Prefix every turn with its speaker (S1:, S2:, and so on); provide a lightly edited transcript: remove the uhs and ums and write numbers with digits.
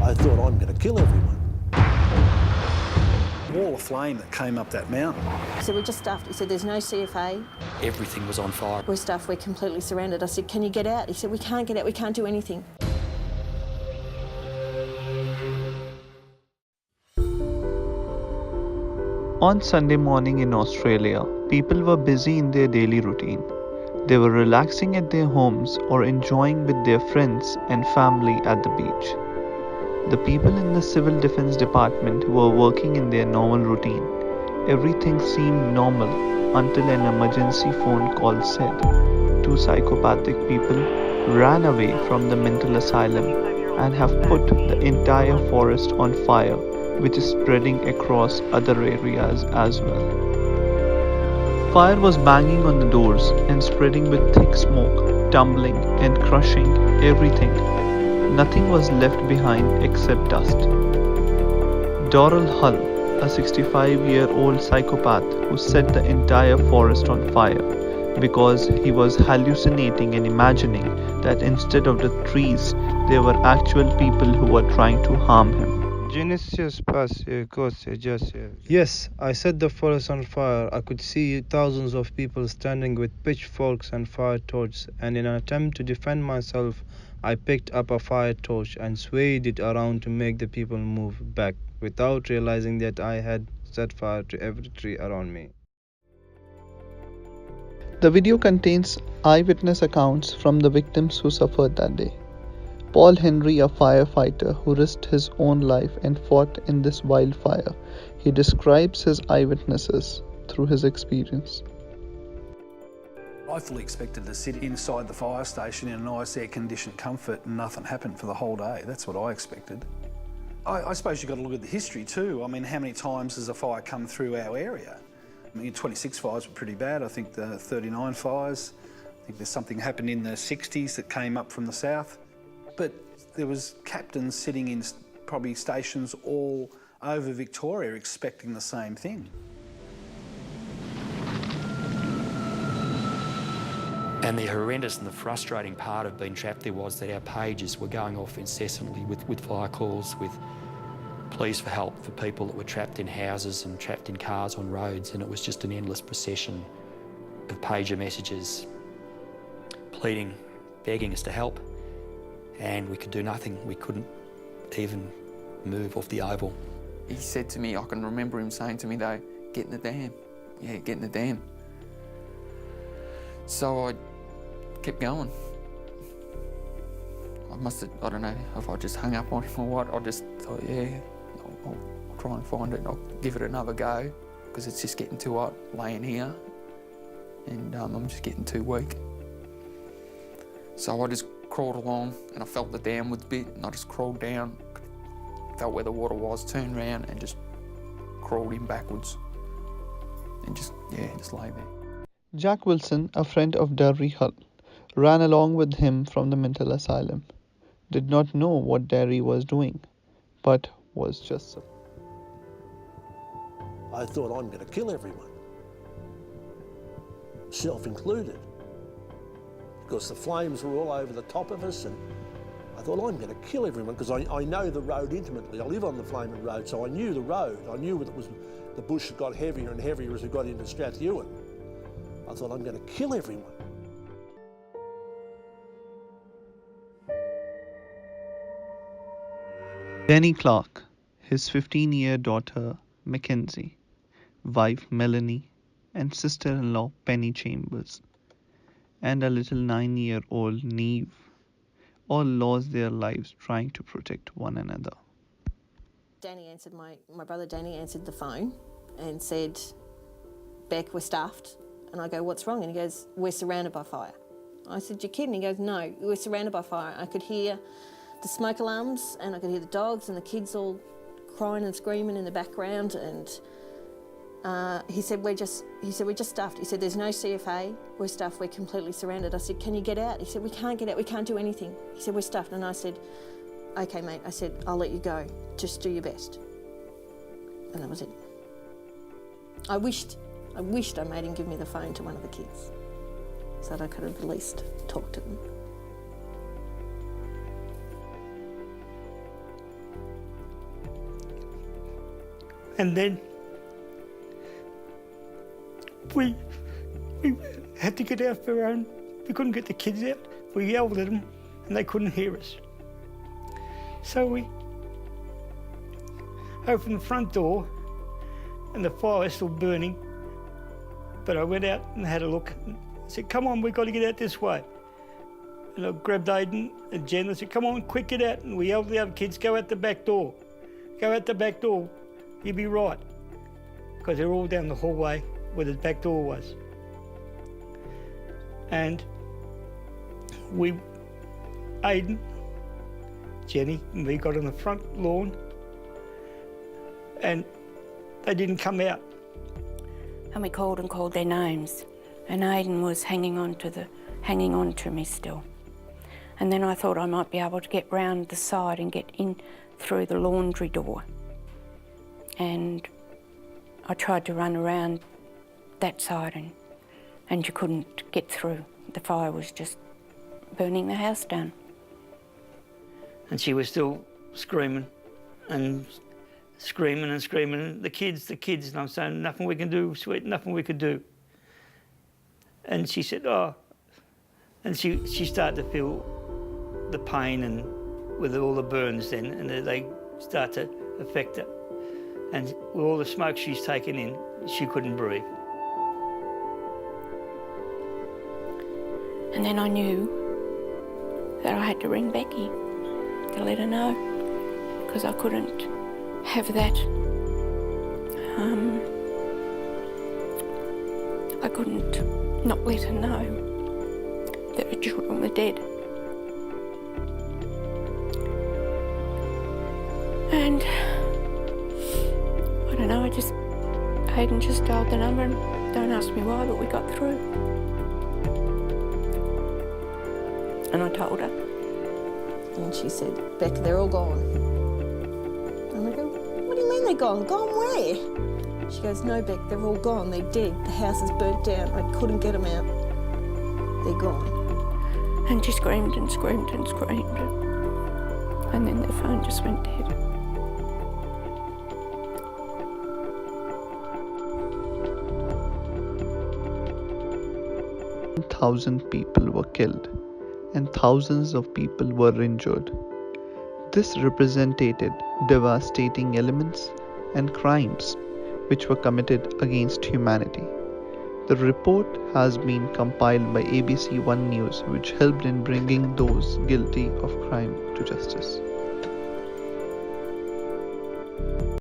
S1: I thought, I'm going to kill everyone.
S2: Wall of flame that came up that mountain.
S3: He said, we're just stuffed. He said, there's no CFA.
S4: Everything was on fire.
S3: We're stuffed, we're completely surrounded. I said, can you get out? He said, we can't get out, we can't do anything.
S5: On Sunday morning in Australia, people were busy in their daily routine. They were relaxing at their homes or enjoying with their friends and family at the beach. The people in the Civil Defence Department were working in their normal routine. Everything seemed normal until an emergency phone call said 2 psychopathic people ran away from the mental asylum and have put the entire forest on fire, which is spreading across other areas as well. Fire was banging on the doors and spreading with thick smoke, tumbling and crushing everything. Nothing was left behind except dust. Doral Hull, a 65-year-old psychopath who set the entire forest on fire because he was hallucinating and imagining that instead of the trees, there were actual people who were trying to harm him.
S6: Yes, I set the forest on fire. I could see thousands of people standing with pitchforks and fire torches, and in an attempt to defend myself, I picked up a fire torch and swayed it around to make the people move back, without realizing that I had set fire to every tree around me.
S5: The video contains eyewitness accounts from the victims who suffered that day. Paul Henry, a firefighter who risked his own life and fought in this wildfire, he describes his eyewitnesses through his experience.
S2: I fully expected to sit inside the fire station in a nice air-conditioned comfort and nothing happened for the whole day. That's what I expected. I suppose you've got to look at the history too. I mean, how many times has a fire come through our area? I mean, 26 fires were pretty bad. I think the 39 fires. I think there's something happened in the 60s that came up from the south. But there was captains sitting in probably stations all over Victoria expecting the same thing.
S4: And the horrendous and the frustrating part of being trapped there was that our pages were going off incessantly with fire calls, with pleas for help for people that were trapped in houses and trapped in cars on roads, and it was just an endless procession of pager messages pleading, begging us to help, and we could do nothing. We couldn't even move off the oval.
S7: He said to me, I can remember him saying to me though, get in the dam. Yeah, get in the dam. So I kept going. I don't know if I just hung up on him or what. I just thought, yeah, I'll try and find it. I'll give it another go because it's just getting too hot laying here and I'm just getting too weak. So I just crawled along and I felt the downwards bit and I just crawled down, felt where the water was, turned around and just crawled in backwards and just lay there.
S5: Jack Wilson, a friend of Derry Hull, ran along with him from the mental asylum. Did not know what Derry was doing, but was just so.
S1: I thought, I'm going to kill everyone, self included, because the flames were all over the top of us, and I thought, I'm going to kill everyone because I know the road intimately. I live on the Flaming Road, so I knew the road. I knew that the bush got heavier and heavier as we got into Strathewen. I thought, I'm going to kill everyone.
S5: Danny Clark, his 15-year daughter Mackenzie, wife Melanie, and sister-in-law Penny Chambers, and a little 9-year-old Neve, all lost their lives trying to protect one another.
S3: Danny answered, my brother Danny answered the phone and said, Beck, we're stuffed. And I go, what's wrong? And he goes, we're surrounded by fire. I said, you're kidding? He goes, no, we're surrounded by fire. I could hear the smoke alarms and I could hear the dogs and the kids all crying and screaming in the background. And he said, we're just stuffed. He said, there's no CFA, we're stuffed, we're completely surrounded. I said, can you get out? He said, we can't get out, we can't do anything. He said, we're stuffed. And I said, okay, mate. I said, I'll let you go. Just do your best. And that was it. I wished I made him give me the phone to one of the kids so that I could have at least talked to them.
S8: And then we had to get out for our own. We couldn't get the kids out. We yelled at them and they couldn't hear us. So we opened the front door and the fire was still burning. But I went out and had a look and said, come on, we've got to get out this way. And I grabbed Aidan and Jen and said, come on, quick, get out. And we yelled at the other kids, go out the back door. Go out the back door, you'll be right. Because they're all down the hallway where the back door was. And Aidan, Jenny and we got on the front lawn and they didn't come out.
S9: And we called and called their names, and Aidan was hanging on to me still. And then I thought I might be able to get round the side and get in through the laundry door. And I tried to run around that side and you couldn't get through. The fire was just burning the house down.
S8: And she was still screaming and screaming and screaming. The kids, and I'm saying, nothing we can do, sweet, nothing we could do. And she said, oh, and she started to feel the pain and with all the burns then, and they start to affect her. And with all the smoke she's taken in, she couldn't breathe.
S9: And then I knew that I had to ring Becky to let her know, because I couldn't have that. I couldn't not let her know that her children were dead. And I don't know, Aidan just dialed the number, and don't ask me why, but we got through. And I told her.
S3: And she said, Beck, they're all gone. And I go, what do you mean they're gone? Gone where? She goes, no, Beck, they're all gone. They're dead. The house is burnt down. I couldn't get them out. They're gone.
S9: And she screamed and screamed and screamed. And then the phone just went dead.
S5: 1,000 people were killed and thousands of people were injured. This represented devastating elements and crimes which were committed against humanity. The report has been compiled by ABC One News, which helped in bringing those guilty of crime to justice.